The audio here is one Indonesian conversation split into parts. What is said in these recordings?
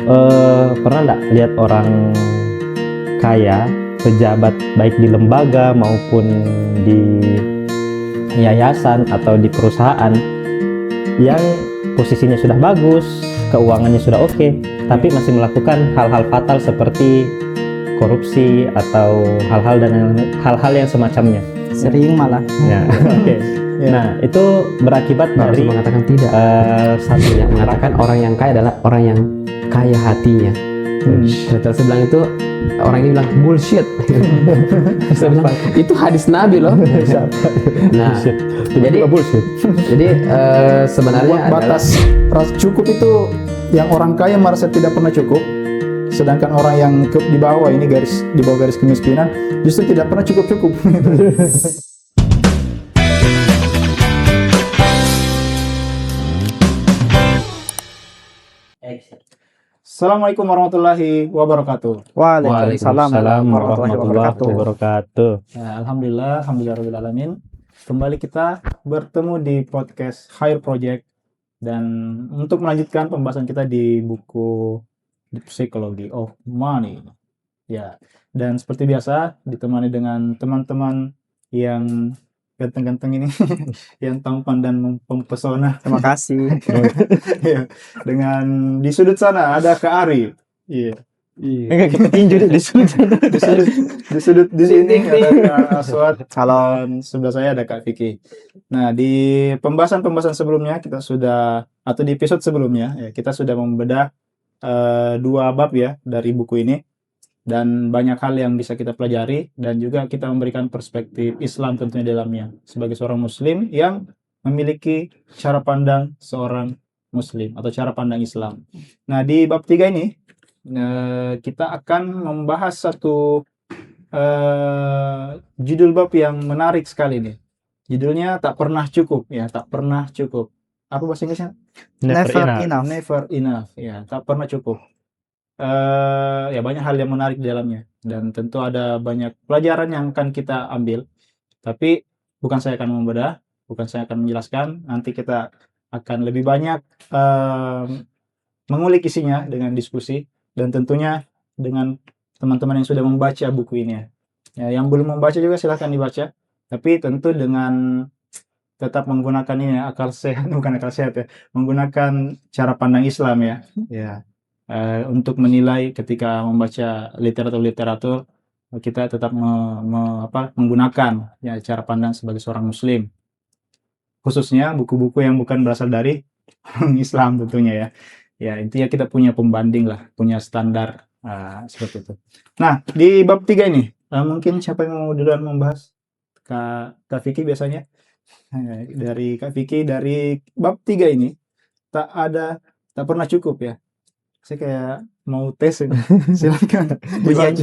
Pernah nggak lihat orang kaya, pejabat baik di lembaga maupun di yayasan atau di perusahaan yang posisinya sudah bagus, keuangannya sudah oke, tapi masih melakukan hal-hal fatal seperti korupsi atau hal-hal yang semacamnya. Sering malah. Ya, oke. Ya. Nah, itu berakibat Harus dari mengatakan tidak. satu Yang mengatakan orang yang kaya adalah orang yang kaya hatinya. Saya bilang itu, orang ini bilang bullshit. Saya bilang, itu hadis Nabi loh. Nah, jadi sebenarnya Batas cukup itu yang orang kaya merasa tidak pernah cukup, sedangkan orang yang di bawah ini di bawah garis kemiskinan justru tidak pernah cukup. Assalamualaikum warahmatullahi wabarakatuh. Waalaikumsalam warahmatullahi wabarakatuh. Ya, alhamdulillahirobbilalamin. Kembali kita bertemu di podcast Higher Project, dan untuk melanjutkan pembahasan kita di buku The Psychology of Money. Ya, dan seperti biasa ditemani dengan teman-teman yang ganteng-ganteng ini, yang tampan dan mempesona. Terima kasih. Ya, dengan di sudut sana ada Kak Ari. Iya. Enggak, kita tinju di sudut. Di sini ada Kak Aswad. Halo. Dan sebelah saya ada Kak Vicky. Nah, di pembahasan sebelumnya atau di episode sebelumnya ya, kita sudah membedah 2 bab ya dari buku ini, dan banyak hal yang bisa kita pelajari, dan juga kita memberikan perspektif Islam tentunya dalamnya sebagai seorang muslim yang memiliki cara pandang seorang muslim atau cara pandang Islam. Nah, di bab 3 ini kita akan membahas satu judul bab yang menarik sekali nih. Judulnya tak pernah cukup ya, tak pernah cukup. Apa bahasa Inggrisnya? Never enough. Ya, tak pernah cukup. Ya, banyak hal yang menarik di dalamnya, dan tentu ada banyak pelajaran yang akan kita ambil. Tapi bukan saya akan membedah, bukan saya akan menjelaskan. Nanti kita akan lebih banyak mengulik isinya dengan diskusi, dan tentunya dengan teman-teman yang sudah membaca buku ini ya. Yang belum membaca juga silahkan dibaca, tapi tentu dengan tetap menggunakan ini ya, akal sehat, bukan akal sehat ya, menggunakan cara pandang Islam ya. Untuk menilai ketika membaca literatur kita tetap menggunakan ya cara pandang sebagai seorang muslim, khususnya buku-buku yang bukan berasal dari Islam tentunya ya. Ya, intinya kita punya pembanding lah, punya standar seperti itu. Nah, di bab 3 ini mungkin siapa yang mau duluan membahas? Kak Vicky biasanya. Dari Kak Vicky, dari bab 3 ini tak pernah cukup ya. Saya kayak mau tes ini. Silakan.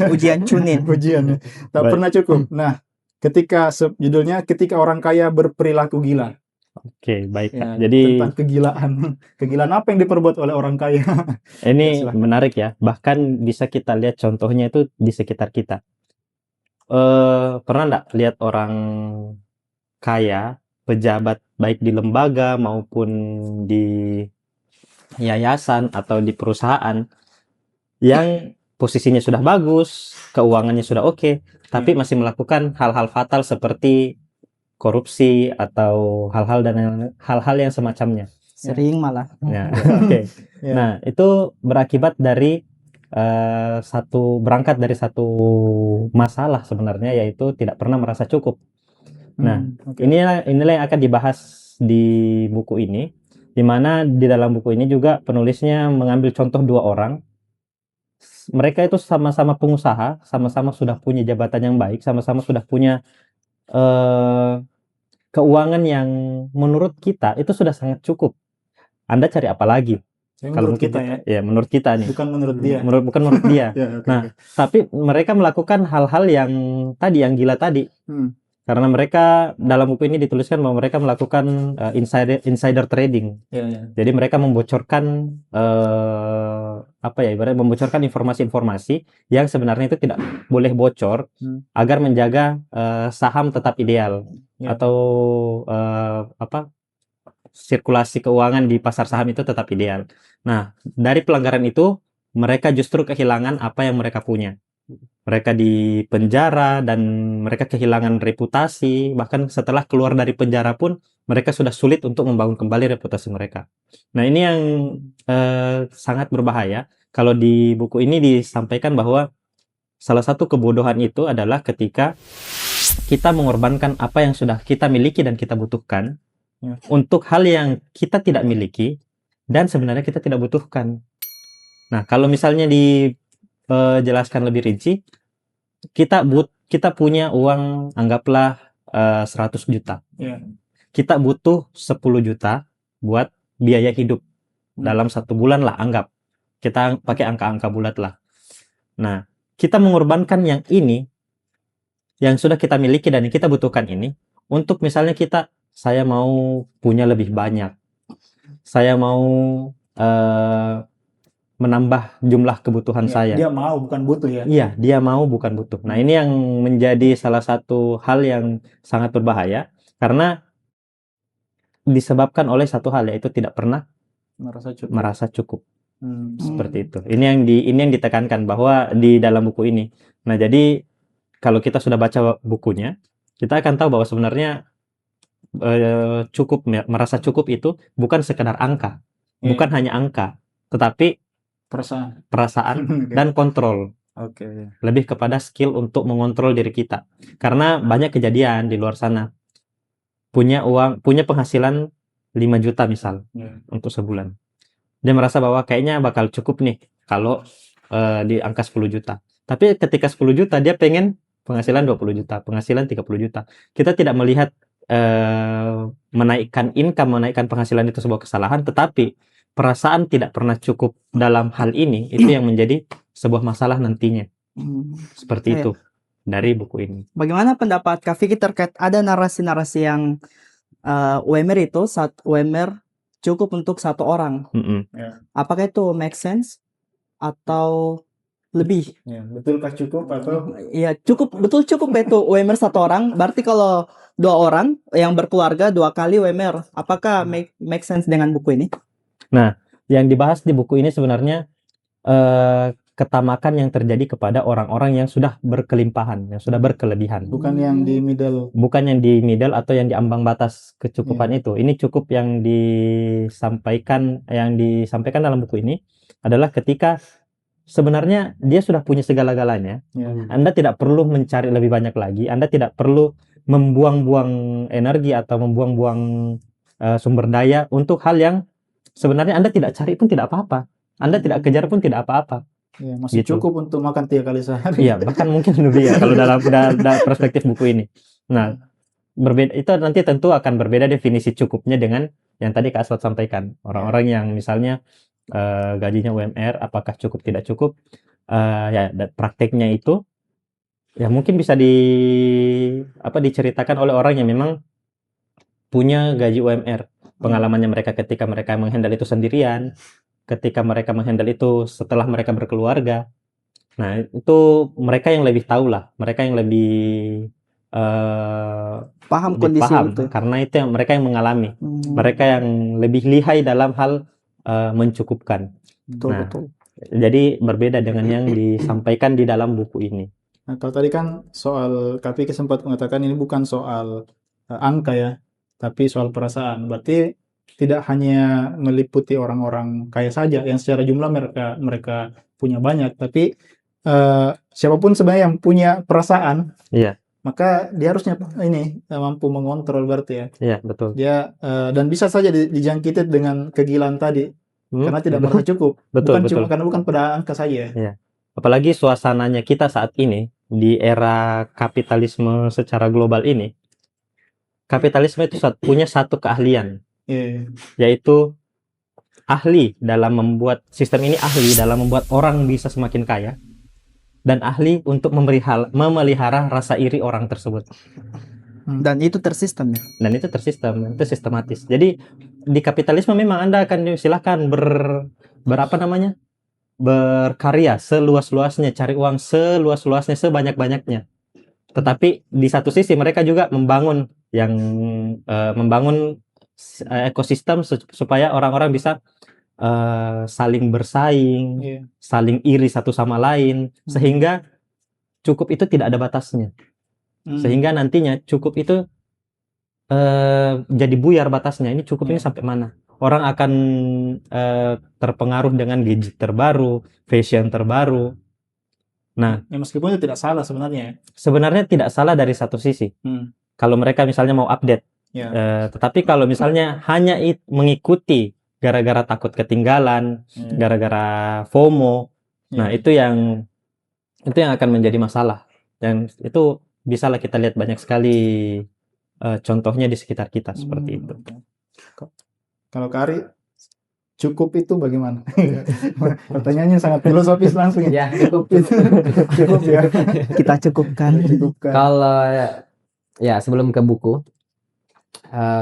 Ujian cunin. Ujian. Tak pernah cukup. Nah, judulnya ketika orang kaya berperilaku gila. Oke, baik Kak. Ya, Jadi tentang kegilaan apa yang diperbuat oleh orang kaya. ini Ya, menarik ya. Bahkan bisa kita lihat contohnya itu di sekitar kita. Pernah nggak lihat orang kaya, pejabat baik di lembaga maupun di yayasan atau di perusahaan yang posisinya sudah bagus, keuangannya sudah oke, tapi masih melakukan hal-hal fatal seperti korupsi atau hal-hal yang semacamnya. Sering malah. Ya, oke. Ya. Nah, itu berakibat dari berangkat dari satu masalah sebenarnya, yaitu tidak pernah merasa cukup. Nah, Oke. inilah yang akan dibahas di buku ini, di mana di dalam buku ini juga penulisnya mengambil contoh 2 orang. Mereka itu sama-sama pengusaha, sama-sama sudah punya jabatan yang baik, sama-sama sudah punya keuangan yang menurut kita itu sudah sangat cukup. Anda cari apa lagi? Kalau menurut kita ya. Menurut kita nih. Bukan menurut dia. Bukan menurut dia. Ya, okay, nah, tapi mereka melakukan hal-hal yang gila tadi. Karena mereka dalam buku ini dituliskan bahwa mereka melakukan insider trading. Jadi mereka membocorkan ibaratnya membocorkan informasi-informasi yang sebenarnya itu tidak boleh bocor agar menjaga saham tetap ideal atau sirkulasi keuangan di pasar saham itu tetap ideal. Nah, dari pelanggaran itu mereka justru kehilangan apa yang mereka punya. Mereka di penjara dan mereka kehilangan reputasi, bahkan setelah keluar dari penjara pun mereka sudah sulit untuk membangun kembali reputasi mereka. Nah, ini yang sangat berbahaya. Kalau di buku ini disampaikan bahwa salah satu kebodohan itu adalah ketika kita mengorbankan apa yang sudah kita miliki dan kita butuhkan Ya. untuk hal yang kita tidak miliki dan sebenarnya kita tidak butuhkan. Nah, kalau misalnya dijelaskan lebih rinci, kita punya uang anggaplah 100 juta. Ya. Kita butuh 10 juta buat biaya hidup dalam 1 bulan lah, anggap. Kita pakai angka-angka bulat lah. Nah, kita mengorbankan yang ini, yang sudah kita miliki dan yang kita butuhkan ini, untuk misalnya saya mau punya lebih banyak. Saya mau menambah jumlah kebutuhan Ya, saya. dia mau bukan butuh ya. Iya, dia mau bukan butuh. Nah, ini yang menjadi salah satu hal yang sangat berbahaya karena disebabkan oleh satu hal, yaitu tidak pernah merasa cukup. Seperti itu. Ini yang ditekankan bahwa di dalam buku ini. Nah, jadi kalau kita sudah baca bukunya, kita akan tahu bahwa sebenarnya merasa cukup itu bukan sekedar angka, bukan hanya angka, tetapi perasaan dan kontrol. Oke. Lebih kepada skill untuk mengontrol diri kita. Karena banyak kejadian di luar sana. Punya penghasilan 5 juta misal untuk sebulan. Dia merasa bahwa kayaknya bakal cukup nih kalau di angka 10 juta. Tapi ketika 10 juta dia pengen penghasilan 20 juta, penghasilan 30 juta. Kita tidak melihat menaikkan penghasilan itu sebuah kesalahan, tetapi perasaan tidak pernah cukup dalam hal ini itu yang menjadi sebuah masalah nantinya. Seperti itu dari buku ini. Bagaimana pendapat Kak Vicky terkait ada narasi-narasi yang UMR itu UMR cukup untuk satu orang? Apakah itu make sense atau lebih? Ya, betulkah cukup atau? Iya, betul cukup itu UMR satu orang. Berarti kalau 2 orang yang berkeluarga 2 kali UMR, apakah make sense dengan buku ini? Nah, yang dibahas di buku ini sebenarnya ketamakan yang terjadi kepada orang-orang yang sudah berkelimpahan, yang sudah berkelebihan. Bukan yang di middle. Bukan yang di middle atau yang di ambang batas kecukupan itu. Ini cukup yang disampaikan dalam buku ini adalah ketika sebenarnya dia sudah punya segala-galanya. Anda tidak perlu mencari lebih banyak lagi. Anda tidak perlu membuang-buang energi atau membuang-buang sumber daya untuk hal yang sebenarnya Anda tidak cari pun tidak apa-apa. Anda tidak kejar pun tidak apa-apa. Ya, masih cukup untuk makan 3 kali sehari. Iya, bahkan mungkin lebih ya kalau dalam perspektif buku ini. Nah, berbeda itu nanti tentu akan berbeda definisi cukupnya dengan yang tadi Kak Aswad sampaikan. Orang-orang yang misalnya gajinya UMR, apakah cukup tidak cukup? Ya, prakteknya itu ya mungkin bisa diceritakan oleh orang yang memang punya gaji UMR. Pengalamannya mereka ketika mereka menghandle itu sendirian, ketika mereka menghandle itu setelah mereka berkeluarga. Nah, itu mereka yang lebih tahu lah, mereka yang lebih paham kondisi itu. Karena itu yang mereka yang mengalami. Mereka yang lebih lihai dalam hal mencukupkan. Betul. Jadi berbeda dengan yang disampaikan di dalam buku ini. Nah, kalau tadi kan soal Kak Vicky sempat mengatakan ini bukan soal angka ya, tapi soal perasaan. Berarti tidak hanya meliputi orang-orang kaya saja yang secara jumlah mereka punya banyak, tapi siapapun sebenarnya yang punya perasaan, maka dia harusnya mampu mengontrol berarti ya. Iya, betul. Dia dan bisa saja dijangkiti dengan kegilaan tadi karena tidak merasa cukup. Betul. Cuma karena bukan pada angka saja. Iya. Apalagi suasananya kita saat ini di era kapitalisme secara global ini. Kapitalisme itu punya satu keahlian, yaitu ahli dalam membuat sistem ini, ahli dalam membuat orang bisa semakin kaya, dan ahli untuk memelihara rasa iri orang tersebut. Dan itu tersistem ya? Dan itu tersistem, itu sistematis. Jadi di kapitalisme memang Anda akan silahkan berkarya seluas-luasnya, cari uang seluas-luasnya, sebanyak-banyaknya. Tetapi di satu sisi mereka juga membangun ekosistem supaya orang-orang bisa saling bersaing, Iya. saling iri satu sama lain, sehingga cukup itu tidak ada batasnya. Sehingga nantinya cukup itu jadi buyar batasnya. Ini cukup ini sampai mana? Orang akan terpengaruh dengan gadget terbaru, fashion terbaru. Nah, Ya, meskipun itu tidak salah sebenarnya. sebenarnya tidak salah dari satu sisi. Kalau mereka misalnya mau update, Ya. tetapi kalau misalnya hanya mengikuti gara-gara takut ketinggalan, gara-gara FOMO, nah itu yang akan menjadi masalah. Dan itu bisalah kita lihat banyak sekali contohnya di sekitar kita seperti itu. Kalau Kari, cukup itu bagaimana? Pertanyaannya sangat filosofis langsung ya. Ya, cukup. Cukup ya. Kita cukupkan. Cukupkan. Kalau ya sebelum ke buku,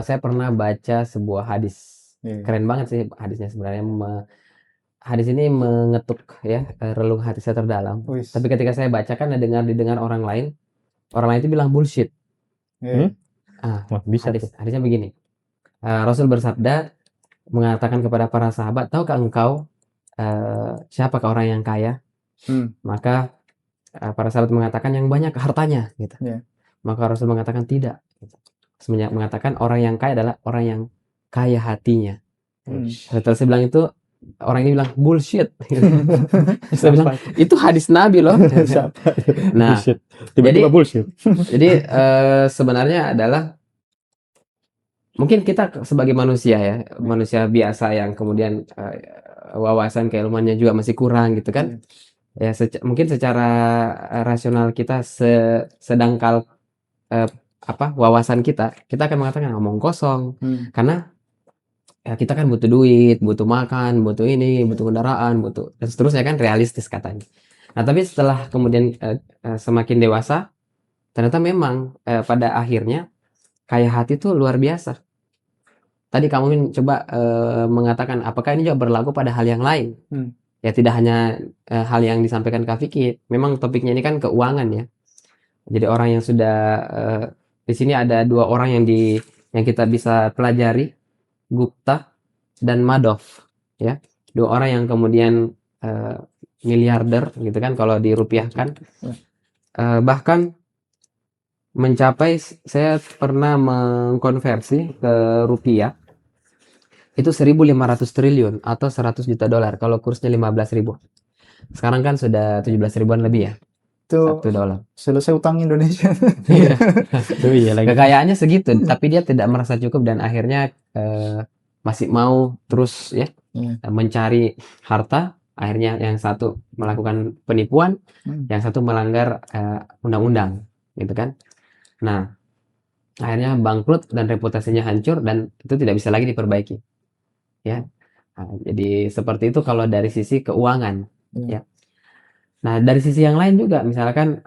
saya pernah baca sebuah hadis. Keren banget sih hadisnya sebenarnya. Hadis ini mengetuk ya relung hati saya terdalam. Tapi ketika saya baca kan didengar orang lain itu bilang bullshit. Bisa. Hadisnya begini. Rasul bersabda mengatakan kepada para sahabat, tahukah engkau siapakah orang yang kaya? Maka para sahabat mengatakan yang banyak hartanya gitu. Maka Rasul mengatakan tidak. Sebenarnya mengatakan orang yang kaya adalah orang yang kaya hatinya. Setelah saya bilang itu, orang ini bilang bullshit. Saya bilang itu hadis Nabi loh. Nah, tiba-tiba bullshit. Jadi sebenarnya adalah mungkin kita sebagai manusia ya, manusia biasa yang kemudian wawasan keilmuannya juga masih kurang gitu kan. Ya mungkin secara rasional kita sedangkal wawasan kita akan mengatakan ngomong kosong. Karena ya kita kan butuh duit, butuh makan, butuh ini, butuh kendaraan, butuh dan seterusnya kan, realistis katanya. Nah, tapi setelah kemudian semakin dewasa, ternyata memang pada akhirnya kaya hati itu luar biasa. Tadi kamu coba mengatakan apakah ini juga berlaku pada hal yang lain? Ya tidak hanya hal yang disampaikan Kak Vicky. Memang topiknya ini kan keuangan ya. Jadi orang yang sudah di sini ada dua orang yang kita bisa pelajari, Gupta dan Madoff ya. Dua orang yang kemudian miliarder gitu kan kalau dirupiahkan. Bahkan mencapai, saya pernah mengkonversi ke rupiah itu 1.500 triliun atau 100 juta dolar kalau kursnya 15.000. Sekarang kan sudah 17 ribuan lebih ya. Itu $1. selesai utang Indonesia. Kekayaannya segitu, tapi dia tidak merasa cukup dan akhirnya masih mau terus ya mencari harta. Akhirnya yang satu melakukan penipuan, yang satu melanggar undang-undang, gitu kan. Nah, akhirnya bangkrut dan reputasinya hancur dan itu tidak bisa lagi diperbaiki. Ya. Nah, jadi seperti itu kalau dari sisi keuangan, ya. Nah, dari sisi yang lain juga, misalkan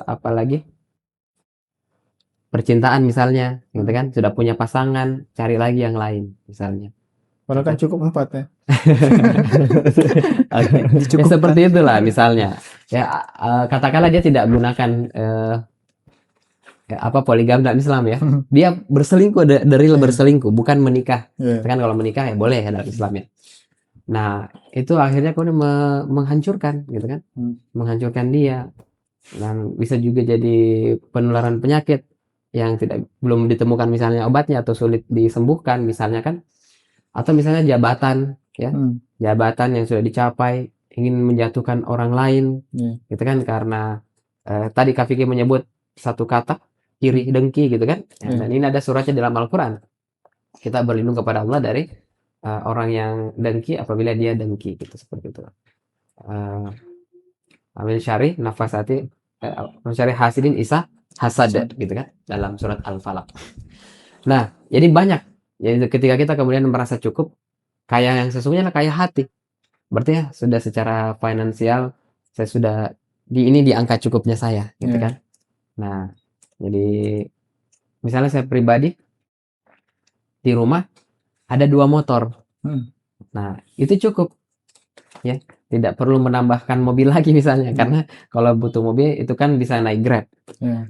apalagi percintaan misalnya, gitu kan, sudah punya pasangan, cari lagi yang lain misalnya. Padahal kan cukup 4 ya. Ya, seperti itulah misalnya. Ya katakanlah dia tidak gunakan poligami dalam Islam ya. Dia berselingkuh, dari berselingkuh, bukan menikah. Kan kalau menikah ya boleh ya dalam Islam ya. Nah, itu akhirnya kemudian menghancurkan gitu kan. Menghancurkan dia. Dan bisa juga jadi penularan penyakit yang belum ditemukan misalnya obatnya atau sulit disembuhkan misalnya kan. Atau misalnya jabatan ya. Jabatan yang sudah dicapai ingin menjatuhkan orang lain gitu kan, karena tadi Kak Vicky menyebut satu kata iri dengki gitu kan. Dan ini ada suratnya dalam Al-Qur'an. Kita berlindung kepada Allah dari orang yang dengki apabila dia dengki gitu, seperti itu. Amin syari nafasati syari hasidin isa hasad gitu kan dalam surat Al-Falaq. Nah, jadi banyak. Jadi ketika kita kemudian merasa cukup, kaya yang sesungguhnya kaya hati. Berarti ya sudah secara finansial saya sudah di angka cukupnya saya gitu kan. Nah, jadi misalnya saya pribadi di rumah ada 2 motor. Nah, itu cukup. Ya, tidak perlu menambahkan mobil lagi misalnya, karena kalau butuh mobil itu kan bisa naik Grab.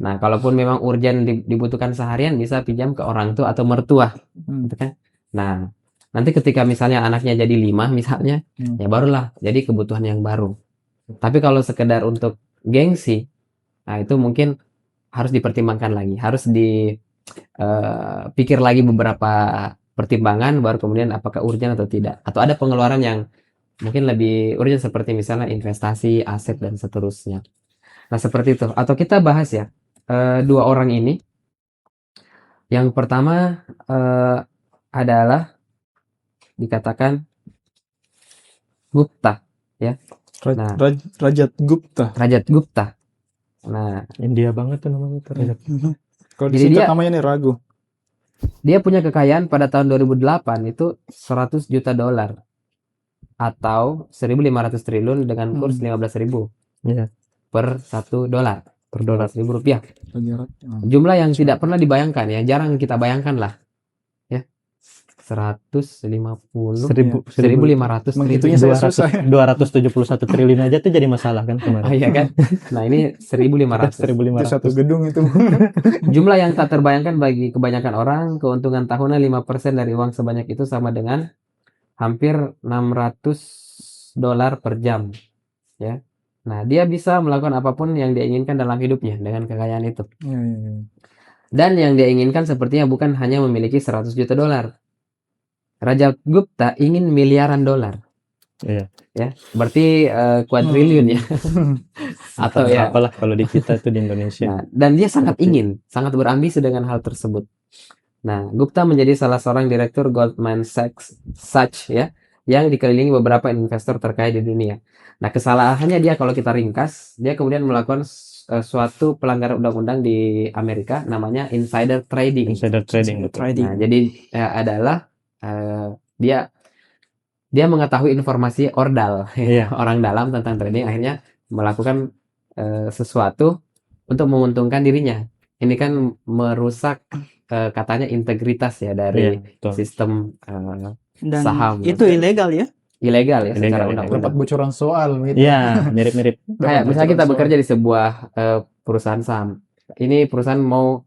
Nah, kalaupun memang urgent dibutuhkan seharian bisa pinjam ke orang tua atau mertua, gitu kan. Nah, Nanti ketika misalnya anaknya jadi 5 misalnya, Hmm. ya barulah jadi kebutuhan yang baru. Tapi kalau sekedar untuk gengsi, nah itu mungkin harus dipertimbangkan lagi, harus pikir lagi beberapa pertimbangan baru kemudian apakah urgent atau tidak. Atau ada pengeluaran yang mungkin lebih urgent seperti misalnya investasi, aset dan seterusnya. Nah, seperti itu. Atau kita bahas ya, dua orang ini. Yang pertama adalah dikatakan Gupta, ya. Nah. Rajat Gupta. Rajat Gupta. Nah, India banget tuh namanya tuh. Rajat. Kalau Jadi disingkat dia- namanya nih Ragu. dia punya kekayaan pada tahun 2008 itu 100 juta dolar atau 1.500 triliun dengan kurs 15.000 Iya, per 1 dolar. per dolar. 100.000 rupiah. Hmm. Jumlah yang tidak pernah dibayangkan, ya jarang kita bayangkan lah. Ya. 150 1.500 Menghitungnya triliun. saya susah. 271 triliun aja tuh jadi masalah kan Oh kemarin. iya kan? Nah, ini 1.500. Itu 1.500. satu gedung itu. Jumlah yang tak terbayangkan bagi kebanyakan orang, keuntungan tahunan 5% dari uang sebanyak itu sama dengan hampir 600 dolar per jam. Ya. Nah, dia bisa melakukan apapun yang dia inginkan dalam hidupnya dengan kekayaan itu. Iya, iya, iya. Dan yang dia inginkan sepertinya bukan hanya memiliki 100 juta dolar. Raja Gupta ingin miliaran dolar. Iya. Ya, berarti kuadriliun ya. Atau ya. Apalah kalau di kita itu di Indonesia. Nah, dan dia sangat ingin, sangat berambisi dengan hal tersebut. Nah, Gupta menjadi salah seorang direktur Goldman Sachs ya, yang dikelilingi beberapa investor terkaya di dunia. Nah, kesalahannya dia kalau kita ringkas, dia kemudian melakukan suatu pelanggaran undang-undang di Amerika namanya insider trading. Insider trading betul. Trading. Nah, jadi adalah dia mengetahui informasi ordal Iya. orang dalam tentang trading, akhirnya melakukan sesuatu untuk menguntungkan dirinya. Ini kan merusak katanya integritas ya dari Iya, betul. sistem Dan saham. itu ilegal ya. Ilegal ya secara Ilegal, undang-undang. Dapat bocoran soal gitu. Iya, mirip-mirip. Kayak misalnya kita bekerja di sebuah perusahaan saham. Ini perusahaan mau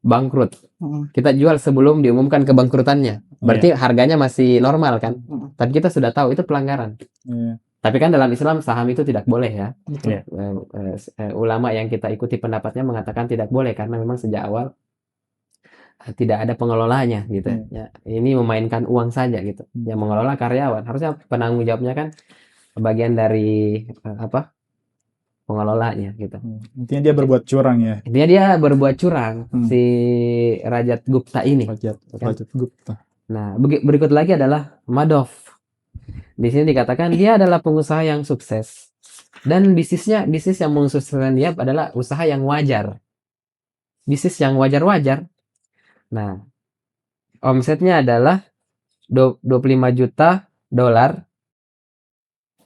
bangkrut. Mm. Kita jual sebelum diumumkan kebangkrutannya. Berarti harganya masih normal kan? Mm. Tapi kita sudah tahu itu pelanggaran. Iya. Tapi kan dalam Islam saham itu tidak boleh ya. Iya. Ulama yang kita ikuti pendapatnya mengatakan tidak boleh karena memang sejak awal tidak ada pengelolanya gitu. Ya, ini memainkan uang saja gitu. Yang mengelola karyawan. Harusnya penanggung jawabnya kan bagian dari pengelolanya gitu. Intinya dia berbuat curang ya. Intinya dia berbuat curang si Rajat Gupta ini. Rajat Gupta. Nah, berikut lagi adalah Madoff. Di sini dikatakan dia adalah pengusaha yang sukses dan bisnis yang mensukseskan dia adalah usaha yang wajar. Bisnis yang wajar-wajar. Nah, omsetnya adalah 25 juta dolar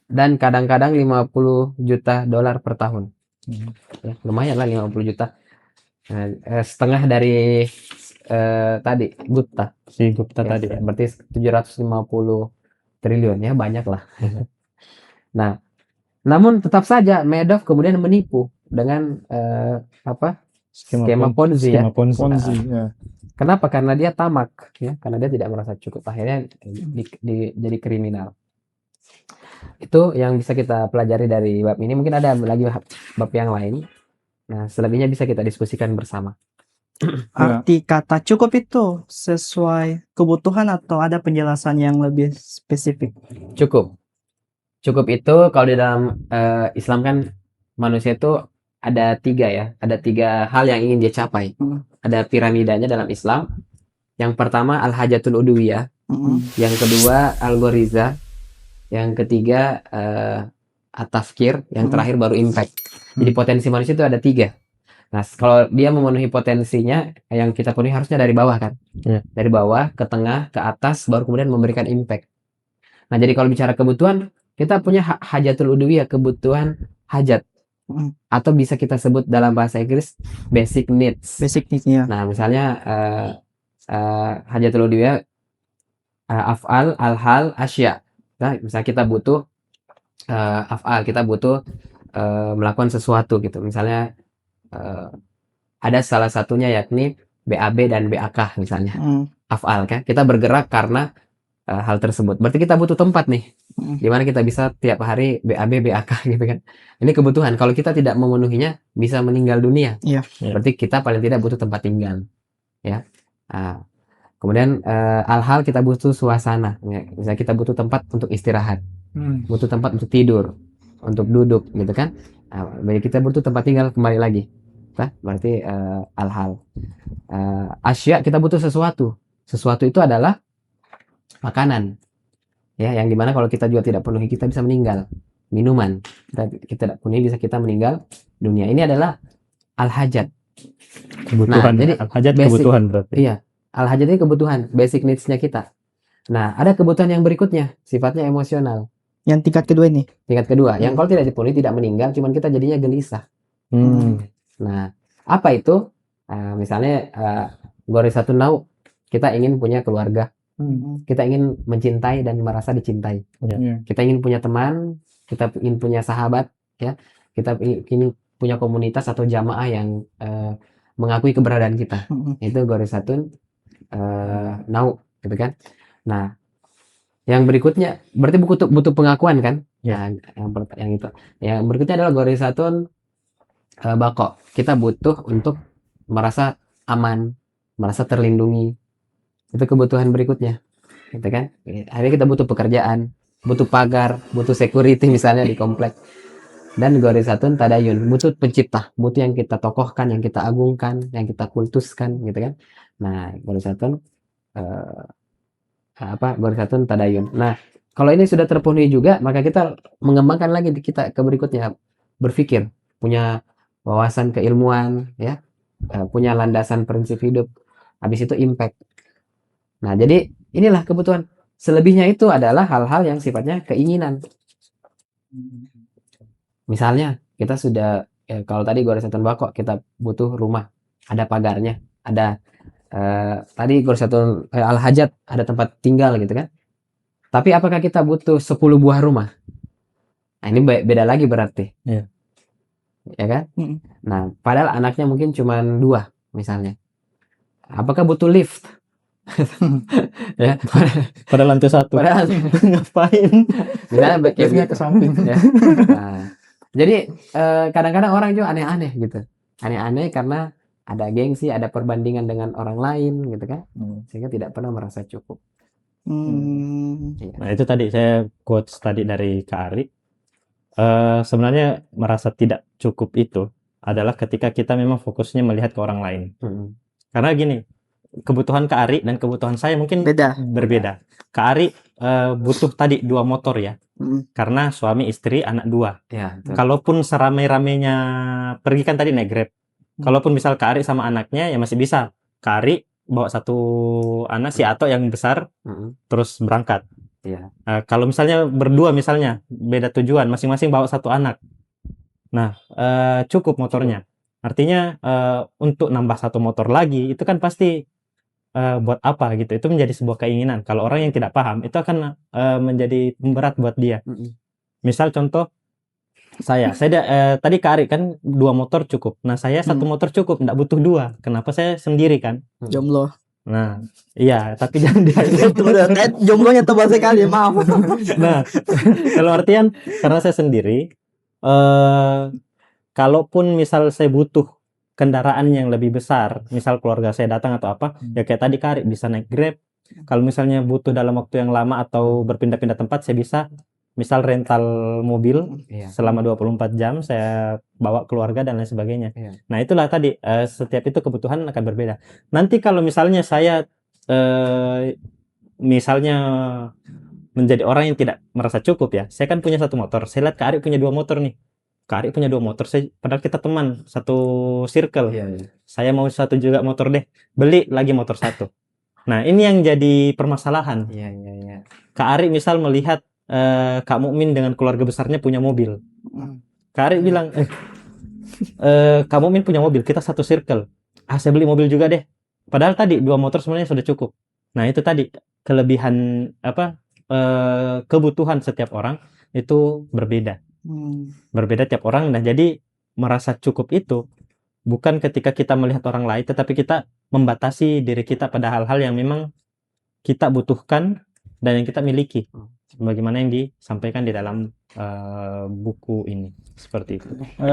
dan kadang-kadang 50 juta dolar per tahun. Ya, lumayan lah 50 juta. Nah, setengah dari tadi Gupta. Si Gupta Ya, tadi. berarti 750 triliun ya, banyak lah. Nah, namun tetap saja Madoff kemudian menipu dengan skema Ponzi ya. Skema Ponzi. Ponzi ya. Kenapa? Karena dia tamak ya, karena dia tidak merasa cukup, akhirnya jadi kriminal. Itu yang bisa kita pelajari dari bab ini. Mungkin ada lagi bab yang lain. Nah, selebihnya bisa kita diskusikan bersama. Arti kata cukup itu sesuai kebutuhan atau ada penjelasan yang lebih spesifik? Cukup. Cukup itu kalau di dalam Islam kan manusia itu ada 3 ya. Ada 3 hal yang ingin dia capai. Ada piramidanya dalam Islam. Yang pertama al-hajatul udwiyah. Yang kedua al-ghariza. Yang ketiga at-tafkir. Yang terakhir baru impact. Jadi potensi manusia itu ada 3. Nah, kalau dia memenuhi potensinya, yang kita penuhi harusnya dari bawah kan? Iya. Dari bawah ke tengah ke atas, baru kemudian memberikan impact. Nah, jadi kalau bicara kebutuhan, kita punya hajatul udwiyah, kebutuhan hajat. Atau bisa kita sebut dalam bahasa Inggris basic needs. Basic needs-nya. Nah, misalnya hajatul udwiyah, af'al, al-hal, asya. Nah, misalnya kita butuh af'al, kita butuh melakukan sesuatu gitu. Misalnya ada salah satunya yakni BAB dan BAK misalnya. Af'al kan, kita bergerak karena hal tersebut. Berarti kita butuh tempat nih, Mm. di mana kita bisa tiap hari BAB, BAK gitu kan. Ini kebutuhan. Kalau kita tidak memenuhinya, bisa meninggal dunia. Iya. Berarti kita paling tidak butuh tempat tinggal, ya. Nah, kemudian hal-hal kita butuh suasana. Ya. Misalnya kita butuh tempat untuk istirahat, butuh tempat untuk tidur, untuk duduk, gitu kan. Nah, berarti kita butuh tempat tinggal kembali lagi. Berarti hal-hal. Asya kita butuh sesuatu. Sesuatu itu adalah makanan, ya, yang dimana kalau kita juga tidak penuhi kita bisa meninggal. Minuman kita tidak penuhi bisa kita meninggal dunia. Ini adalah al-hajat. Kebutuhan. Nah, jadi Al-hajat basic. kebutuhan berarti. Iya, al-hajat ini kebutuhan, basic needs-nya kita. Nah, ada kebutuhan yang berikutnya, sifatnya emosional. Yang tingkat kedua ini. Tingkat kedua, yang kalau tidak dipenuhi tidak meninggal, cuman kita jadinya gelisah. Nah, apa itu? Misalnya Gorisatun Nau, kita ingin punya keluarga, kita ingin mencintai dan merasa dicintai. Kita ingin punya teman, kita ingin punya sahabat, ya. Kita ingin punya komunitas atau jamaah yang mengakui keberadaan kita. Itu Gorisatun Nau, gitu kan. Nah, yang berikutnya berarti butuh pengakuan kan? Ya. Yang itu. Yang berikutnya adalah Gorisatun Bako. Kita butuh untuk merasa aman, merasa terlindungi. Itu kebutuhan berikutnya, gitu kan? Akhirnya kita butuh pekerjaan, butuh pagar, butuh security misalnya di komplek. Dan Gorisatun Tadayun, butuh pencipta, butuh yang kita tokohkan, yang kita agungkan, yang kita kultuskan, gitu kan? Nah, Gorisatun Gorisatun Tadayun. Nah, kalau ini sudah terpenuhi juga, maka kita mengembangkan lagi kita ke berikutnya, berpikir, punya wawasan keilmuan, ya, punya landasan prinsip hidup, habis itu impact. Nah, jadi inilah kebutuhan. Selebihnya itu adalah hal-hal yang sifatnya keinginan. Misalnya kita sudah kalau tadi Gorisatun Bako kita butuh rumah, ada pagarnya, ada tadi Gorisatun al-hajat, ada tempat tinggal gitu kan. Tapi apakah kita butuh 10 buah rumah? Nah, ini beda lagi berarti. Iya. Ya kan? Nah, padahal anaknya mungkin cuma 2 misalnya. Apakah butuh lift? Ya, Pada lantai 1. padahal Ngapain? misalnya Liftnya ke samping. ya. Nah, jadi kadang-kadang orang juga aneh-aneh gitu. Aneh-aneh karena ada gengsi, ada perbandingan dengan orang lain gitu kan. Sehingga tidak pernah merasa cukup. Iya. Nah, itu tadi saya quotes tadi dari Kak Ari. Sebenarnya merasa tidak cukup itu adalah ketika kita memang fokusnya melihat ke orang lain. Karena gini, kebutuhan Kak Ari dan kebutuhan saya mungkin berbeda. Kak Ari butuh tadi 2 motor ya, karena suami istri anak 2. Ya, Kalaupun seramai-ramainya pergi kan tadi naik Grab. Kalaupun misal Kak Ari sama anaknya ya masih bisa. Kak Ari bawa 1 anak, si Ato yang besar, terus berangkat. Iya. Kalau misalnya berdua misalnya beda tujuan, masing-masing bawa 1 anak. Nah, cukup motornya. Artinya untuk nambah 1 motor lagi itu kan pasti buat apa gitu. Itu menjadi sebuah keinginan. Kalau orang yang tidak paham itu akan menjadi berat buat dia. Misal contoh saya tadi Kak Ari kan 2 motor cukup. Nah, saya 1 motor cukup, enggak butuh 2. Kenapa saya sendiri kan? Jomblo. Nah, iya, tapi jangan Jomblonya tebal sekali, maaf. Nah, kalau artian karena saya sendiri, kalaupun misal saya butuh kendaraan yang lebih besar, misal keluarga saya datang atau apa, ya kayak tadi Kak Ari bisa naik Grab. Kalau misalnya butuh dalam waktu yang lama atau berpindah-pindah tempat, saya bisa misal rental mobil selama 24 jam, saya bawa keluarga dan lain sebagainya. Nah, itulah tadi, setiap itu kebutuhan akan berbeda. Nanti kalau misalnya saya misalnya menjadi orang yang tidak merasa cukup ya, saya kan punya 1 motor, saya lihat Kak Ari punya 2 motor nih. Kak Ari punya 2 motor, padahal kita teman, 1 circle. Saya mau 1 juga motor deh, beli lagi motor 1. Nah, ini yang jadi permasalahan. Kak Ari misal melihat Kak Mukmin dengan keluarga besarnya punya mobil. Kak Ari bilang, Kak Mukmin punya mobil, kita 1 circle. Saya beli mobil juga deh. Padahal tadi 2 motor sebenarnya sudah cukup. Nah, itu tadi kelebihan kebutuhan setiap orang itu berbeda. Berbeda tiap orang. Nah, jadi merasa cukup itu bukan ketika kita melihat orang lain, tetapi kita membatasi diri kita pada hal-hal yang memang kita butuhkan dan yang kita miliki. Bagaimana yang disampaikan di dalam buku ini. Seperti itu.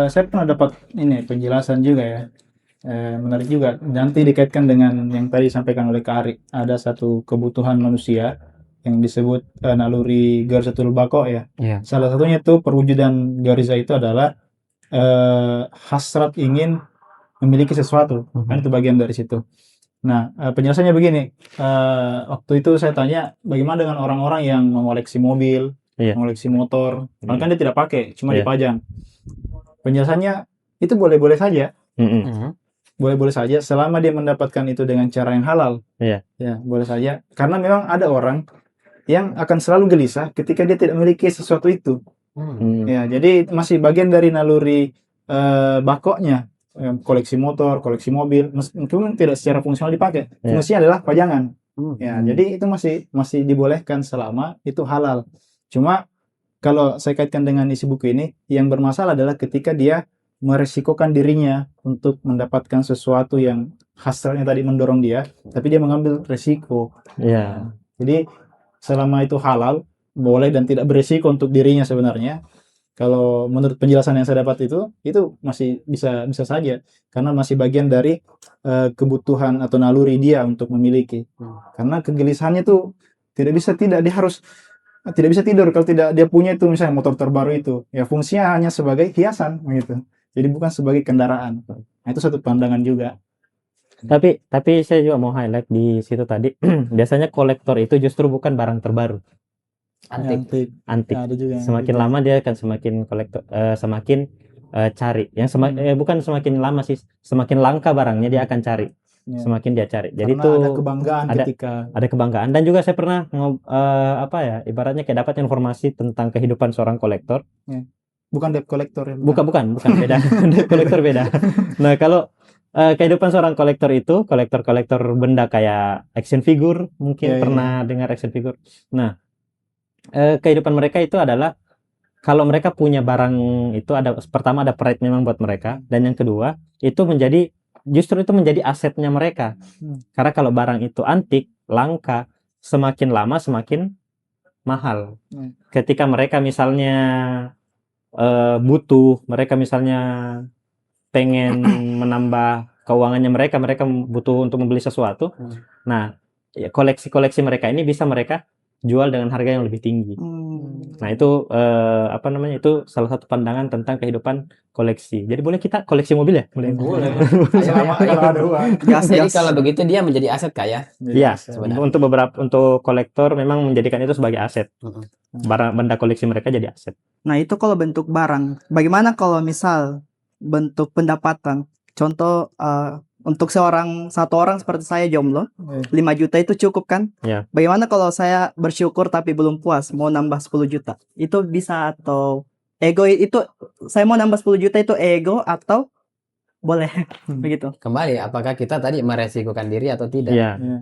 Saya pernah dapat ini penjelasan juga ya. Menarik juga. Nanti dikaitkan dengan yang tadi disampaikan oleh Kak Ari. Ada satu kebutuhan manusia yang disebut naluri Garizatul Baqo ya. Iya. Salah satunya itu perwujudan gariza itu adalah hasrat ingin memiliki sesuatu. Kan itu bagian dari situ. Nah, penjelasannya begini. Waktu itu saya tanya, bagaimana dengan orang-orang yang mengoleksi mobil, Iya. mengoleksi motor, kan dia tidak pakai, cuma Iya. dipajang. Penjelasannya itu boleh-boleh saja, Mm-mm. boleh-boleh saja selama dia mendapatkan itu dengan cara yang halal. Iya. Ya, boleh saja. Karena memang ada orang yang akan selalu gelisah ketika dia tidak memiliki sesuatu itu. Mm. Ya, jadi masih bagian dari naluri bakoknya. Koleksi motor, koleksi mobil, meskipun tidak secara fungsional dipakai. Iya. Fungsinya adalah pajangan. Ya, jadi itu masih dibolehkan selama itu halal. Cuma kalau saya kaitkan dengan isi buku ini, yang bermasalah adalah ketika dia meresikokan dirinya untuk mendapatkan sesuatu yang hasratnya tadi mendorong dia, tapi dia mengambil resiko. Iya. Jadi selama itu halal, boleh dan tidak beresiko untuk dirinya sebenarnya. Kalau menurut penjelasan yang saya dapat itu masih bisa saja, karena masih bagian dari kebutuhan atau naluri dia untuk memiliki. Karena kegelisahannya tuh tidak bisa dia harus tidak bisa tidur kalau tidak dia punya itu, misalnya motor terbaru itu, ya fungsinya hanya sebagai hiasan gitu. Jadi bukan sebagai kendaraan. Nah, itu satu pandangan juga. Tapi saya juga mau highlight di situ tadi. Biasanya kolektor itu justru bukan barang terbaru, Antik. antik. Ada juga yang Semakin gitu. lama dia akan semakin kolektor, semakin cari. Yang bukan semakin lama sih, semakin langka barangnya dia akan cari. Ya. Semakin dia cari. Jadi Karena itu ada kebanggaan ada- ketika ada kebanggaan. Dan juga saya pernah ibaratnya kayak dapat informasi tentang kehidupan seorang kolektor. bukan debt collector ya. Bukan beda. Kolektor beda. Nah, kalau kehidupan seorang kolektor itu, kolektor benda kayak action figure, mungkin Iya, pernah dengar action figure. Nah, kehidupan mereka itu adalah kalau mereka punya barang itu pertama ada pride memang buat mereka, dan yang kedua justru itu menjadi asetnya mereka. Karena kalau barang itu antik, langka, semakin lama semakin mahal. Ketika mereka misalnya butuh, mereka misalnya pengen menambah keuangannya mereka butuh untuk membeli sesuatu. Nah, ya, koleksi mereka ini bisa mereka jual dengan harga yang lebih tinggi. Nah, itu itu salah satu pandangan tentang kehidupan koleksi. Jadi boleh kita koleksi mobil ya? Boleh. Selama kalau ada uang. Jadi kalau begitu dia menjadi aset kah ya? Iya, sebenarnya. untuk kolektor memang menjadikan itu sebagai aset. Barang benda koleksi mereka jadi aset. Nah, itu kalau bentuk barang. Bagaimana kalau misal bentuk pendapatan? Contoh, untuk satu orang seperti saya jomblo, 5 juta itu cukup kan? Ya. Bagaimana kalau saya bersyukur tapi belum puas, mau nambah 10 juta? Itu bisa atau ego itu, saya mau nambah 10 juta itu ego atau boleh? Begitu. Kembali, apakah kita tadi meresikokan diri atau tidak? Iya. Ya.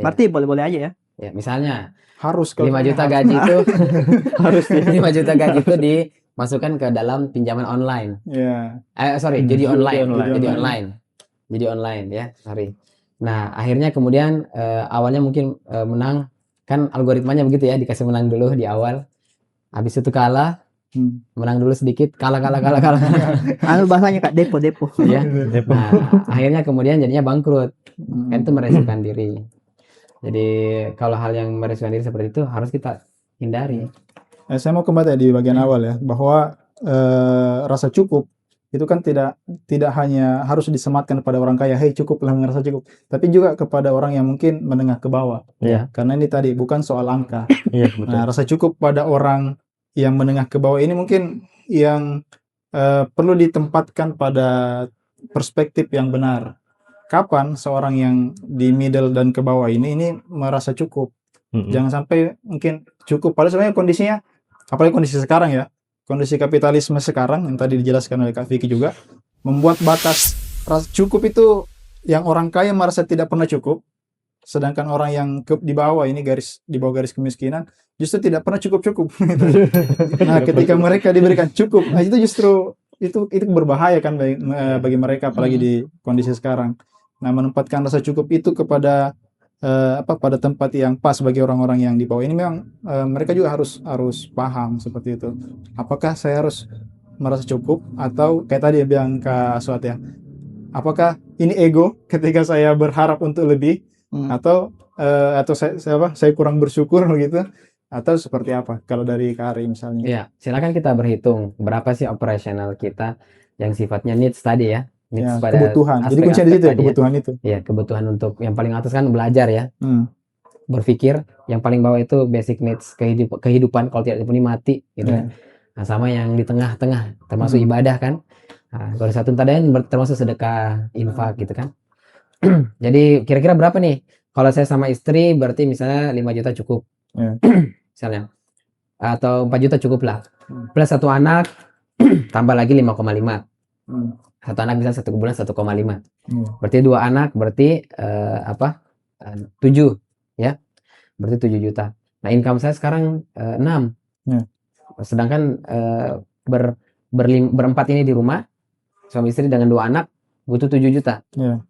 Berarti boleh-boleh aja ya? Ya, misalnya Harus 5 juta gaji itu Harus 5 juta gaji itu dimasukkan ke dalam pinjaman online. Ya. Judi online. Judi Judi online ya, sorry. Nah, akhirnya kemudian awalnya mungkin menang, kan algoritmanya begitu ya, dikasih menang dulu di awal. Habis itu kalah, menang dulu sedikit, kalah. Bahasanya Kak, depo. Ya. Nah, akhirnya kemudian jadinya bangkrut. Kan itu meresikokan diri. Jadi kalau hal yang meresikokan diri seperti itu harus kita hindari. Saya mau kembali di bagian awal ya, bahwa rasa cukup itu kan tidak hanya harus disematkan kepada orang kaya, hey cukuplah merasa cukup, tapi juga kepada orang yang mungkin menengah ke bawah. Iya. Karena ini tadi bukan soal angka. Iya, betul. Nah, rasa cukup pada orang yang menengah ke bawah ini mungkin yang perlu ditempatkan pada perspektif yang benar. Kapan seorang yang di middle dan ke bawah ini merasa cukup? Jangan sampai mungkin cukup, padahal sebenarnya kondisinya, apalagi kondisi sekarang ya, kondisi kapitalisme sekarang yang tadi dijelaskan oleh Kak Vicky juga, membuat batas rasa cukup itu yang orang kaya merasa tidak pernah cukup, sedangkan orang yang di bawah ini di bawah garis kemiskinan justru tidak pernah cukup. Nah, ketika mereka diberikan cukup, nah itu justru itu berbahaya kan bagi mereka, apalagi di kondisi sekarang. Nah, menempatkan rasa cukup itu kepada pada tempat yang pas bagi orang-orang yang di bawah ini, memang mereka juga harus paham seperti itu. Apakah saya harus merasa cukup, atau kayak tadi bilang Kak Suat ya, apakah ini ego ketika saya berharap untuk lebih, atau saya kurang bersyukur begitu, atau seperti apa kalau dari Kak Ari misalnya? Ya, silakan kita berhitung berapa sih operasional kita yang sifatnya needs tadi ya. Needs Ya, pada kebutuhan. Jadi kuncinya di aspek-aspek situ ya, tadi ya. kebutuhan itu. Ya, kebutuhan untuk yang paling atas kan belajar ya. Berpikir, yang paling bawah itu basic needs kehidupan, kalau tidak dipenuhi mati gitu kan. Nah, sama yang di tengah-tengah termasuk ibadah kan. Nah, baru satu tadi termasuk sedekah, infak gitu kan. Jadi kira-kira berapa nih? Kalau saya sama istri berarti misalnya 5 juta cukup. Misalnya. Atau 4 juta cukup lah. Plus satu anak tambah lagi 5,5. Satu anak bisa 1 bulan 1,5. Berarti 2 anak berarti 7 ya. Berarti 7 juta. Nah, income saya sekarang 6. Sedangkan berempat ini di rumah, suami istri dengan 2 anak butuh 7 juta.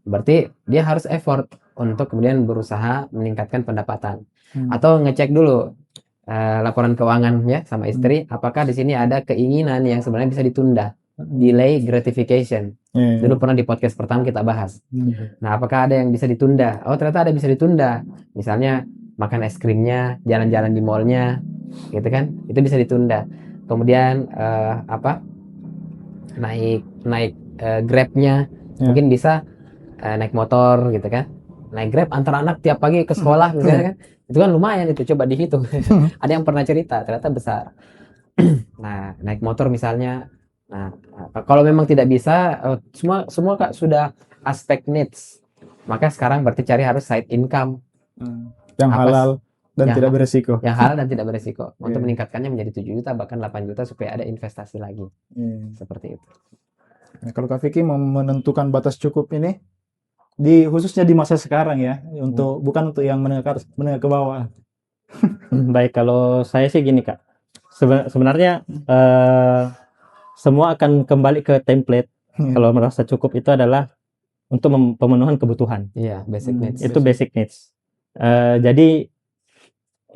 Berarti dia harus effort untuk kemudian berusaha meningkatkan pendapatan. Atau ngecek dulu laporan keuangan ya sama istri, apakah di sini ada keinginan yang sebenarnya bisa ditunda, delay gratification. Dulu pernah di podcast pertama kita bahas. Nah, apakah ada yang bisa ditunda? Oh, ternyata ada yang bisa ditunda. Misalnya makan es krimnya, jalan-jalan di mallnya, gitu kan? Itu bisa ditunda. Kemudian naik Grabnya, mungkin bisa naik motor gitu kan? Naik Grab antar anak tiap pagi ke sekolah misalnya kan? Itu kan lumayan, itu coba dihitung. Ada yang pernah cerita ternyata besar. Nah, naik motor misalnya. Nah, kalau memang tidak bisa, semua Kak sudah aspek needs, maka sekarang berarti cari harus side income yang halal dan tidak beresiko. Yang halal dan tidak beresiko untuk meningkatkannya menjadi 7 juta bahkan 8 juta supaya ada investasi lagi. Seperti itu. Nah, kalau Kak Vicky mau menentukan batas cukup ini, khususnya di masa sekarang ya, bukan untuk yang menengah ke bawah. Baik, kalau saya sih gini Kak, sebenarnya semua akan kembali ke template. Kalau merasa cukup itu adalah untuk pemenuhan kebutuhan. Iya, basic needs. Itu basic needs. Jadi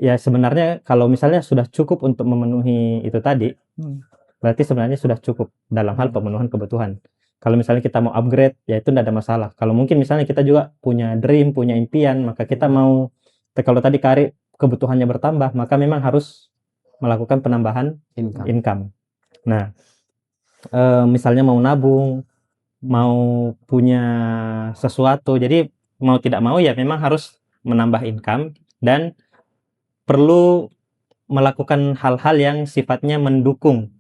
ya sebenarnya kalau misalnya sudah cukup untuk memenuhi itu tadi, berarti sebenarnya sudah cukup dalam hal pemenuhan kebutuhan. Kalau misalnya kita mau upgrade, ya itu tidak ada masalah. Kalau mungkin misalnya kita juga punya dream, punya impian, maka kita mau, kalau tadi Kari kebutuhannya bertambah, maka memang harus melakukan penambahan income. Nah, misalnya mau nabung, mau punya sesuatu, jadi mau tidak mau ya memang harus menambah income dan perlu melakukan hal-hal yang sifatnya mendukung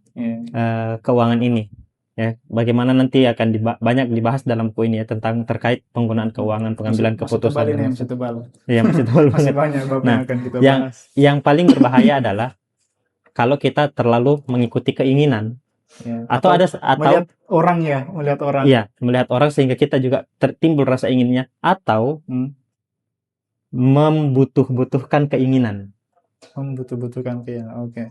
keuangan ini. Ya, bagaimana nanti akan banyak dibahas dalam buku ini ya, tentang terkait penggunaan keuangan, pengambilan keputusan. Masih tebal. Iya, masih tebal Masih banget. banyak bab Nah, yang akan kita yang bahas. yang paling berbahaya adalah kalau kita terlalu mengikuti keinginan atau melihat orang ya, melihat orang. Iya, melihat orang sehingga kita juga timbul rasa inginnya, atau membutuhkan keinginan. Membutuhkan keinginan. Oke.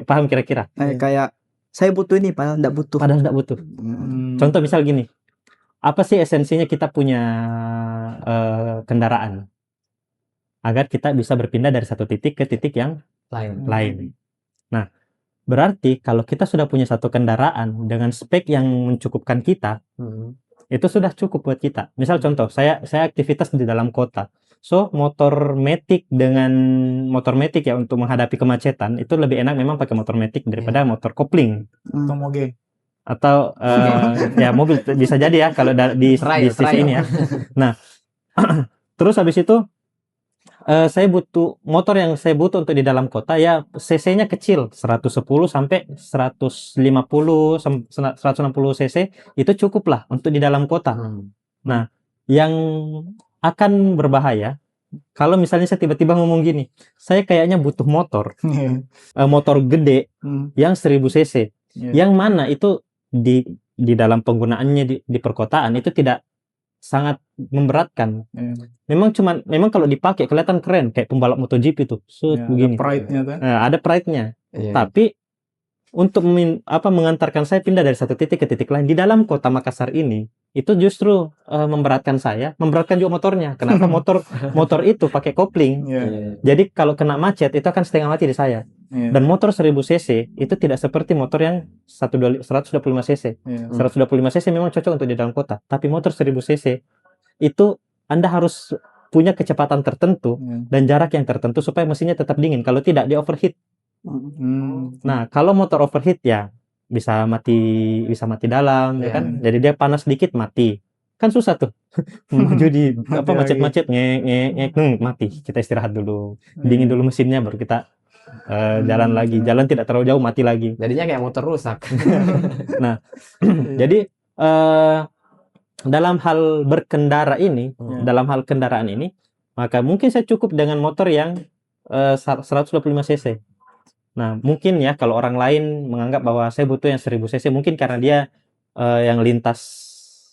Paham kira-kira? Kayak saya butuh ini padahal tidak butuh. Padahal tidak butuh. Contoh misal gini, apa sih esensinya kita punya kendaraan? Agar kita bisa berpindah dari satu titik ke titik yang lain. Nah, berarti kalau kita sudah punya satu kendaraan dengan spek yang mencukupkan kita, itu sudah cukup buat kita. Misal contoh, saya aktivitas di dalam kota. So, motor matic ya untuk menghadapi kemacetan, itu lebih enak memang pakai motor matic daripada motor kopling. Atau moge. Atau ya mobil bisa jadi ya kalau di sisi ini ya. Nah, terus habis itu saya butuh motor yang saya butuh untuk di dalam kota ya cc-nya kecil, 110 sampai 150 160 cc itu cukup lah untuk di dalam kota. Nah, yang akan berbahaya kalau misalnya saya tiba-tiba ngomong gini, saya kayaknya butuh motor gede yang 1000 cc. Yang mana itu di dalam penggunaannya di perkotaan itu tidak sangat memberatkan. Memang kalau dipakai kelihatan keren kayak pembalap MotoGP itu. Begini. Ada pride-nya tuh. Ada pride-nya. Tapi untuk mengantarkan saya pindah dari satu titik ke titik lain di dalam kota Makassar ini, itu justru memberatkan juga motornya. Kenapa motor itu pakai kopling. Iya. Jadi kalau kena macet itu akan setengah mati di saya. Iya. Dan motor 1000 cc itu tidak seperti motor yang 125 cc. Iya. 125 cc memang cocok untuk di dalam kota, tapi motor 1000 cc itu Anda harus punya kecepatan tertentu dan jarak yang tertentu supaya mesinnya tetap dingin. Kalau tidak, dia overheat. Nah, kalau motor overheat ya bisa mati dalam, ya kan? Jadi dia panas sedikit mati. Kan susah tuh. Maju di macet-macet mati. Kita istirahat dulu. Dingin dulu mesinnya baru kita jalan lagi. Jalan tidak terlalu jauh mati lagi. Jadinya kayak motor rusak. Nah, jadi dalam hal berkendara ini, dalam hal kendaraan ini, maka mungkin saya cukup dengan motor yang 125 cc. Nah, mungkin ya kalau orang lain menganggap bahwa saya butuh yang 1000 cc, mungkin karena dia yang lintas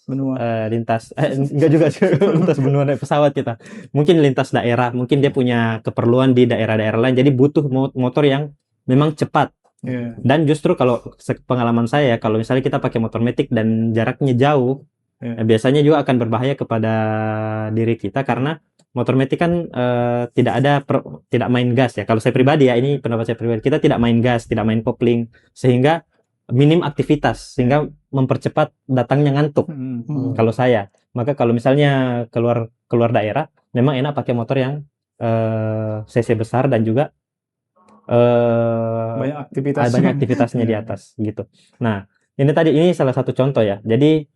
benua, enggak juga lintas benua naik pesawat kita. Mungkin lintas daerah, mungkin dia punya keperluan di daerah-daerah lain, jadi butuh motor yang memang cepat. Dan justru kalau pengalaman saya, kalau misalnya kita pakai motor metik dan jaraknya jauh, biasanya juga akan berbahaya kepada diri kita karena motor metik kan tidak main gas ya. Kalau saya pribadi ya, ini pendapat saya pribadi, kita tidak main gas, tidak main kopling, sehingga minim aktivitas, sehingga mempercepat datangnya ngantuk. Kalau saya, maka kalau misalnya keluar daerah, memang enak pakai motor yang cc besar dan juga banyak aktivitasnya di atas gitu. Nah, ini salah satu contoh ya. Jadi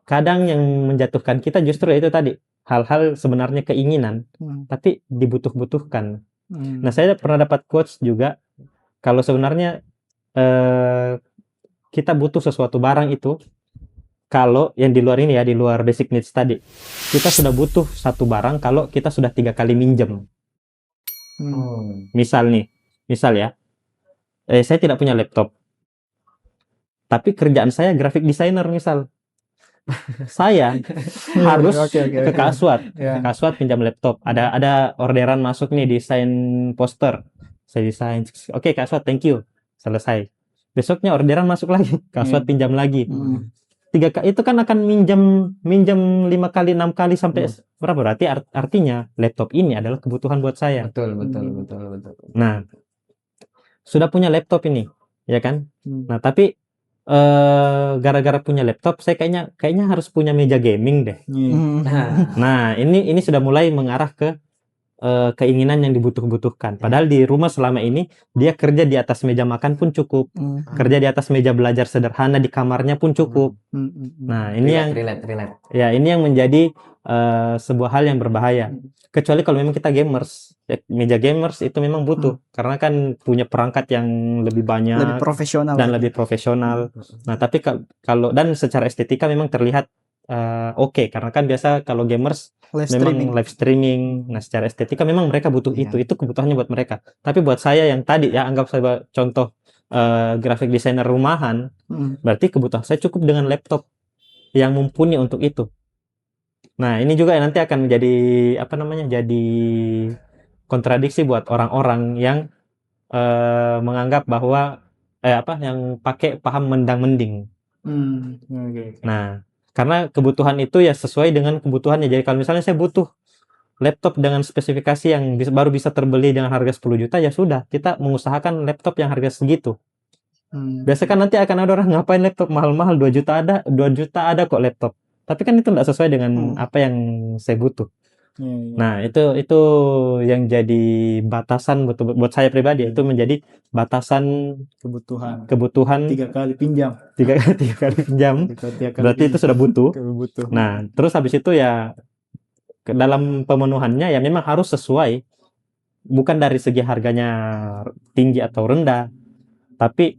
kadang yang menjatuhkan kita justru itu tadi, hal-hal sebenarnya keinginan tapi dibutuhkan. Nah, saya pernah dapat quotes juga, kalau sebenarnya kita butuh sesuatu barang itu, kalau yang di luar ini ya, di luar basic needs tadi, kita sudah butuh satu barang kalau kita sudah 3 kali minjem. Misal ya, saya tidak punya laptop, tapi kerjaan saya graphic designer misal. Saya harus ke Kaswat, pinjam laptop. Ada orderan masuk nih, desain poster, saya desain. Oke, Kaswat, thank you, selesai. Besoknya orderan masuk lagi, Kaswat pinjam lagi. 3 kali itu kan akan minjam 5 kali 6 kali sampai berapa? Berarti artinya laptop ini adalah kebutuhan buat saya. Betul. Nah, sudah punya laptop ini, ya kan? Nah, tapi gara-gara punya laptop, saya kayaknya harus punya meja gaming deh. Nah, ini sudah mulai mengarah ke keinginan yang dibutuhkan. Padahal di rumah selama ini dia kerja di atas meja makan pun cukup, kerja di atas meja belajar sederhana di kamarnya pun cukup. Nah, ini relate. Ya, ini yang menjadi sebuah hal yang berbahaya. Kecuali kalau memang kita gamers, meja gamers itu memang butuh, karena kan punya perangkat yang lebih banyak, lebih profesional dan lebih profesional. Nah, tapi kalau dan secara estetika memang terlihat oke, karena kan biasa kalau gamers memang live streaming. Nah, secara estetika memang mereka butuh itu kebutuhannya buat mereka. Tapi buat saya yang tadi ya, anggap saya contoh graphic designer rumahan, berarti kebutuhan saya cukup dengan laptop yang mumpuni untuk itu. Nah, ini juga nanti akan menjadi jadi kontradiksi buat orang-orang yang menganggap bahwa yang pakai paham mendang-mending. Nah, karena kebutuhan itu ya sesuai dengan kebutuhannya. Jadi kalau misalnya saya butuh laptop dengan spesifikasi yang baru bisa terbeli dengan harga 10 juta, ya sudah, kita mengusahakan laptop yang harga segitu. Biasa kan nanti akan ada orang ngapain laptop mahal-mahal, 2 juta ada kok laptop. Tapi kan itu tidak sesuai dengan apa yang saya butuh. Nah, itu yang jadi batasan buat saya pribadi, itu menjadi batasan kebutuhan 3 kali pinjam. 3 kali pinjam. Berarti itu sudah butuh. Nah, terus habis itu ya dalam pemenuhannya ya memang harus sesuai, bukan dari segi harganya tinggi atau rendah, tapi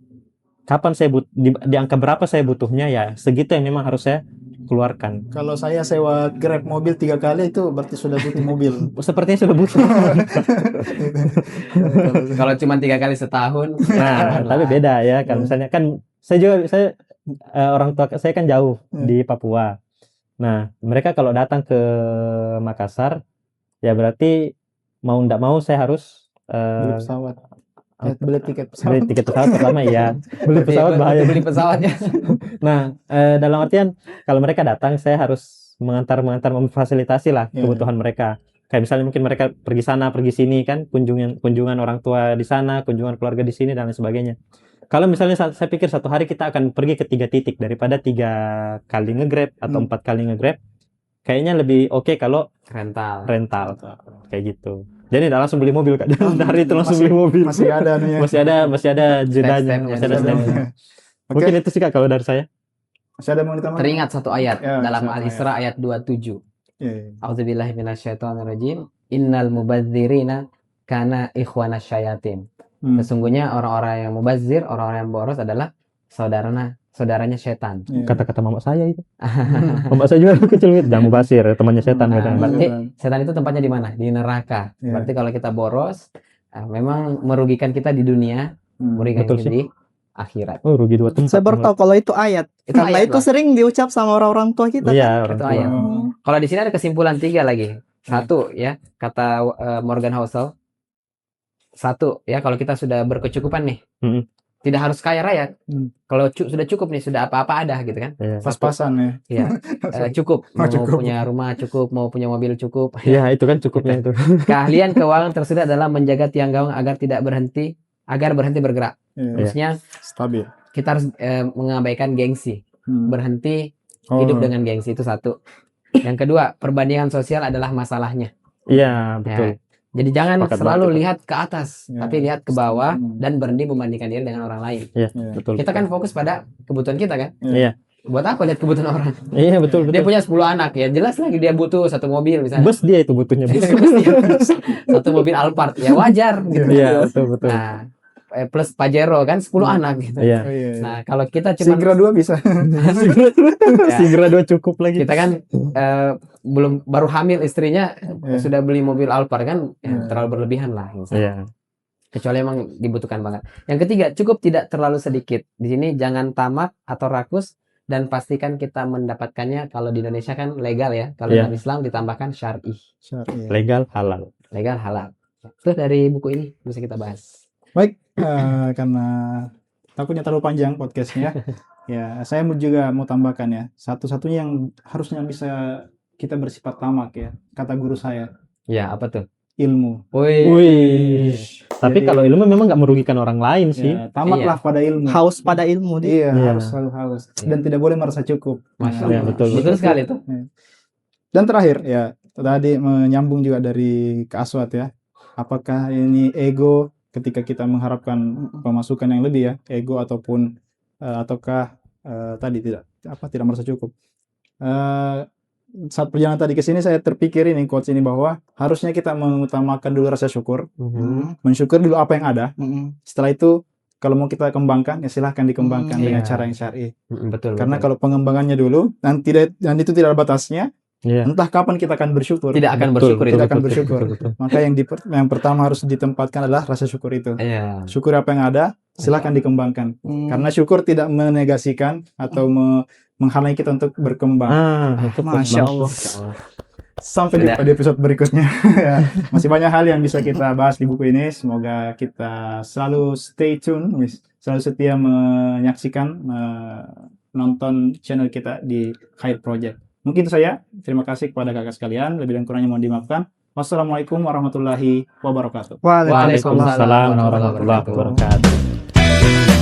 kapan saya di angka berapa saya butuhnya, ya segitu yang memang harus saya keluarkan. Kalau saya sewa Grab mobil 3 kali itu berarti sudah butuh mobil. Sepertinya sudah butuh. Kalau cuma 3 kali setahun, nah tapi beda ya. Kalau misalnya kan saya orang tua saya kan jauh di Papua. Nah, mereka kalau datang ke Makassar, ya berarti mau ndak mau saya harus Beli pesawat. Beli tiket Beli pesawat. tiket pesawat pertama ya. Beli pesawat bahaya. Beli pesawatnya. Nah, dalam artian kalau mereka datang saya harus mengantar memfasilitasi lah Iya. kebutuhan mereka. Kayak misalnya mungkin mereka pergi sana, pergi sini kan, kunjungan orang tua di sana, kunjungan keluarga di sini dan lain sebagainya. Kalau misalnya saya pikir satu hari kita akan pergi ke 3 titik daripada 3 kali nge-Grab atau 4 kali nge-Grab. Kayaknya lebih oke kalau Rental. rental kayak gitu. Jadi tidak langsung beli mobil Kak. Dari itu langsung beli mobil. Masih ada nih ya. masih ada jedanya, Step-stepnya, masih ada step-stepnya. stepnya. Oke. Mungkin itu sih Kak kalau dari saya. Masih ada mau ditambah? Teringat satu ayat Ya, dalam satu Al-Isra ayat 27. Iya. A'udzubillahi minasyaitonirrajim. Innal mubadzirina kana ikhwana syayatin. Sesungguhnya orang-orang yang mubazir, orang-orang yang boros adalah saudaranya setan. Iya. Kata-kata mama saya itu. Mama saya juga kecil gitu. Jangan mubazir, temannya setan Nah, kadang. berarti setan itu tempatnya di mana? Di neraka. Iya. Berarti kalau kita boros, memang merugikan kita di dunia, merugikan betul kita sih. di akhirat. Oh, rugi 2 tempat. Saya baru tahu kalau itu ayat. Itu Karena ayat, itu Bang. sering diucap sama orang-orang tua kita. Iya, orang Itu tua. ayat. Kalau di sini ada kesimpulan 3 lagi. Satu ya, kata Morgan Housel. Satu ya, kalau kita sudah berkecukupan nih, Mm-mm. tidak harus kaya raya. Hmm. Kalau sudah cukup nih, sudah apa-apa ada gitu kan? Iya. Pas-pasan ya. Iya, cukup. Mau cukup. punya rumah cukup, mau punya mobil cukup. Iya, itu kan cukupnya itu. Keahlian keuangan tersudah adalah menjaga tiang gawang agar berhenti bergerak. Iya. Maksudnya Stabil. kita harus mengabaikan gengsi, berhenti hidup dengan gengsi, itu satu. Yang kedua, perbandingan sosial adalah masalahnya. Iya, betul. Ya. Jadi jangan Sepakat selalu banget, lihat ke atas, Ya. tapi lihat ke bawah Hmm. dan berhenti membandingkan diri dengan orang lain. Iya, Iya. betul. Kita kan fokus pada kebutuhan kita kan. Iya. Buat apa lihat kebutuhan orang? Iya, betul, Dia betul. punya 10 anak ya, jelas lagi dia butuh 1 mobil misalnya. Bus dia itu butuhnya bus. 1 mobil Alphard ya wajar gitu. Iya, betul, betul. Nah, plus Pajero kan 10 anak gitu. Iya. Oh, iya. Nah, kalau kita cuma Sigra 2 bisa. Sigra 2 cukup lagi. kita kan belum baru hamil istrinya Iya. sudah beli mobil Alphard kan Iya. terlalu berlebihan lah misalnya. Iya. Kecuali emang dibutuhkan banget. Yang ketiga, cukup tidak terlalu sedikit. Di sini jangan tamak atau rakus dan pastikan kita mendapatkannya. Kalau di Indonesia kan legal ya. Kalau Iya. dalam Islam ditambahkan syar'i. Iya. Legal, halal. Legal halal. Itu dari buku ini bisa kita bahas. Baik, karena takutnya terlalu panjang podcastnya, ya saya juga mau tambahkan ya, satu-satunya yang harusnya bisa kita bersifat tamak ya, kata guru saya, Ya, apa tuh? ilmu. Wih. Tapi Jadi, kalau ilmu memang nggak merugikan orang lain sih. ya, tamaklah pada ilmu. Haus pada ilmu. Iya, Iya. harus selalu haus dan tidak boleh merasa cukup. Masya Iya, Allah. betul, Betul sekali tuh. Dan terakhir ya, tadi menyambung juga dari Kak Aswat ya, apakah ini ego ketika kita mengharapkan pemasukan yang lebih ya, ego ataupun ataukah tadi tidak merasa cukup. Saat perjalanan tadi ke sini saya terpikir ini quotes ini bahwa harusnya kita mengutamakan dulu rasa syukur, mensyukur dulu apa yang ada. Setelah itu kalau mau kita kembangkan ya silahkan dikembangkan dengan Iya. cara yang syar'i. Betul. Karena betul. kalau pengembangannya dulu dan itu tidak ada batasnya, Iya. entah kapan kita akan bersyukur. tidak akan Betul, bersyukur tidak itu. akan bersyukur. Maka yang pertama harus ditempatkan adalah rasa syukur itu. Iya. Syukur apa yang ada, silahkan dikembangkan. Karena syukur tidak menegasikan atau menghalangi kita untuk berkembang. Itu Masya Allah. Sampai Sudah. jumpa di episode berikutnya. Ya, masih banyak hal yang bisa kita bahas di buku ini. Semoga kita selalu stay tune, selalu setia menyaksikan, menonton channel kita di Khair Project. Mungkin itu saya. Terima kasih kepada kakak sekalian. Lebih dan kurangnya mohon dimaafkan. Wassalamualaikum warahmatullahi wabarakatuh. Waalaikumsalam. Waalaikumsalam warahmatullahi wabarakatuh.